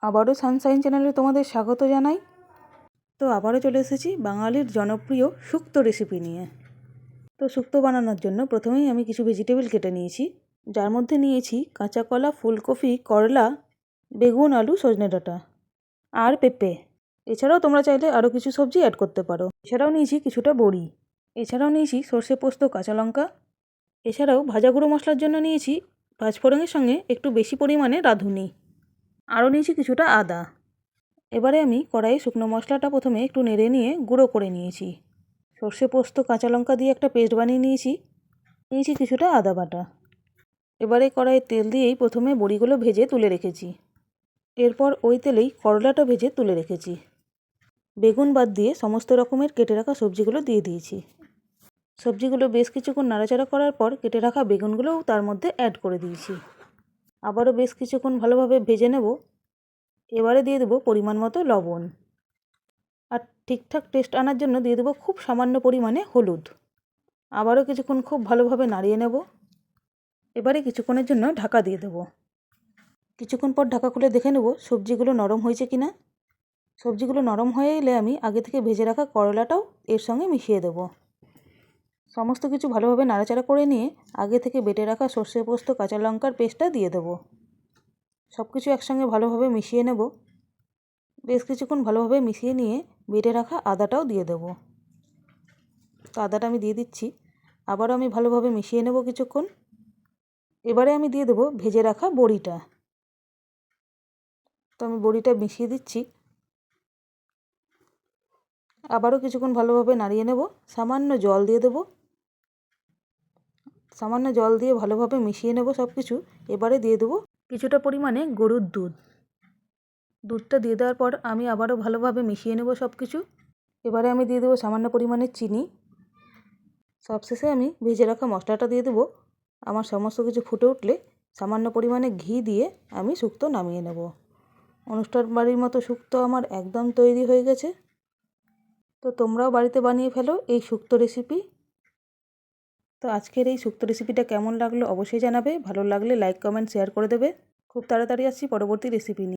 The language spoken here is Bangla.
আবারও সানশাইন চ্যানেলে তোমাদের স্বাগত জানাই। তো আবারও চলে এসেছি বাঙালির জনপ্রিয় শুক্তো রেসিপি নিয়ে। তো শুক্তো বানানোর জন্য প্রথমেই আমি কিছু ভেজিটেবল কেটে নিয়েছি, যার মধ্যে নিয়েছি কাঁচা কলা, ফুলকপি, করলা, বেগুন, আলু, সজনে ডাঁটা আর পেঁপে। এছাড়াও তোমরা চাইলে আরও কিছু সবজি অ্যাড করতে পারো। এছাড়াও নিয়েছি কিছুটা বড়ি। এছাড়াও নিয়েছি সর্ষে পোস্ত, কাঁচা লঙ্কা। এছাড়াও ভাজা গুঁড়ো মশলার জন্য নিয়েছি পাঁচফোড়নের সঙ্গে একটু বেশি পরিমাণে রাঁধুনি। আরও নিয়েছি কিছুটা আদা। এবারে আমি কড়াইয়ে শুকনো মশলাটা প্রথমে একটু নেড়ে নিয়ে গুঁড়ো করে নিয়েছি। সর্ষে পোস্ত, কাঁচা লঙ্কা দিয়ে একটা পেস্ট বানিয়ে নিয়েছি কিছুটা আদা বাটা। এবারে কড়াইয়ে তেল দিয়েই প্রথমে বড়িগুলো ভেজে তুলে রেখেছি। এরপর ওই তেলেই করলাটা ভেজে তুলে রেখেছি। বেগুন বাদ দিয়ে সমস্ত রকমের কেটে রাখা সবজিগুলো দিয়ে দিয়েছি। সবজিগুলো বেশ কিছুক্ষণ নাড়াচাড়া করার পর কেটে রাখা বেগুনগুলোও তার মধ্যে অ্যাড করে দিয়েছি। আবারও বেশ কিছুক্ষণ ভালোভাবে ভেজে নেব। এবারে দিয়ে দেবো পরিমাণ মতো লবণ, আর ঠিকঠাক টেস্ট আনার জন্য দিয়ে দেবো খুব সামান্য পরিমাণে হলুদ। আবারও কিছুক্ষণ খুব ভালোভাবে নাড়িয়ে নেব। এবারে কিছুক্ষণের জন্য ঢাকা দিয়ে দেবো। কিছুক্ষণ পর ঢাকা খুলে দেখে নেব সবজিগুলো নরম হয়েছে কিনা। সবজিগুলো নরম হয়ে এলে আমি আগে থেকে ভেজে রাখা করলাটাও এর সঙ্গে মিশিয়ে দেব। সমস্ত কিছু ভালোভাবে নাড়াচাড়া করে নিয়ে আগে থেকে বেটে রাখা সর্ষে পোস্ত, কাঁচা লঙ্কার পেস্টটা দিয়ে দেবো। সব কিছু একসঙ্গে ভালোভাবে মিশিয়ে নেব। বেশ কিছুক্ষণ ভালোভাবে মিশিয়ে নিয়ে বেটে রাখা আদাটাও দিয়ে দেবো। তো আদাটা আমি দিয়ে দিচ্ছি। আবারও আমি ভালোভাবে মিশিয়ে নেব কিছুক্ষণ। এবারে আমি দিয়ে দেবো ভেজে রাখা বড়িটা। তো আমি বড়িটা মিশিয়ে দিচ্ছি। আবারও কিছুক্ষণ ভালোভাবে নাড়িয়ে নেব। সামান্য জল দিয়ে দেবো। সামান্য জল দিয়ে ভালোভাবে মিশিয়ে নেব সব কিছু। এবারে দিয়ে দেবো কিছুটা পরিমাণে গরুর দুধ। দুধটা দিয়ে দেওয়ার পর আমি আবারও ভালোভাবে মিশিয়ে নেব সব কিছু। এবারে আমি দিয়ে দেবো সামান্য পরিমাণে চিনি। সবশেষে আমি ভেজে রাখা মশলাটা দিয়ে দেবো। আমার সমস্ত কিছু ফুটে উঠলে সামান্য পরিমাণে ঘি দিয়ে আমি শুক্তো নামিয়ে নেব। অনুষ্ঠান বাড়ির মতো শুক্তো আমার একদম তৈরি হয়ে গেছে। তো তোমরাও বাড়িতে বানিয়ে ফেলো এই শুক্তো রেসিপি। তো আজকের এই শুক্তো রেসিপিটা কেমন লাগলো অবশ্যই জানাবে। ভালো লাগলে লাইক, কমেন্ট, শেয়ার করে দেবে। খুব তাড়াতাড়ি আসছি পরবর্তী রেসিপি নিয়ে।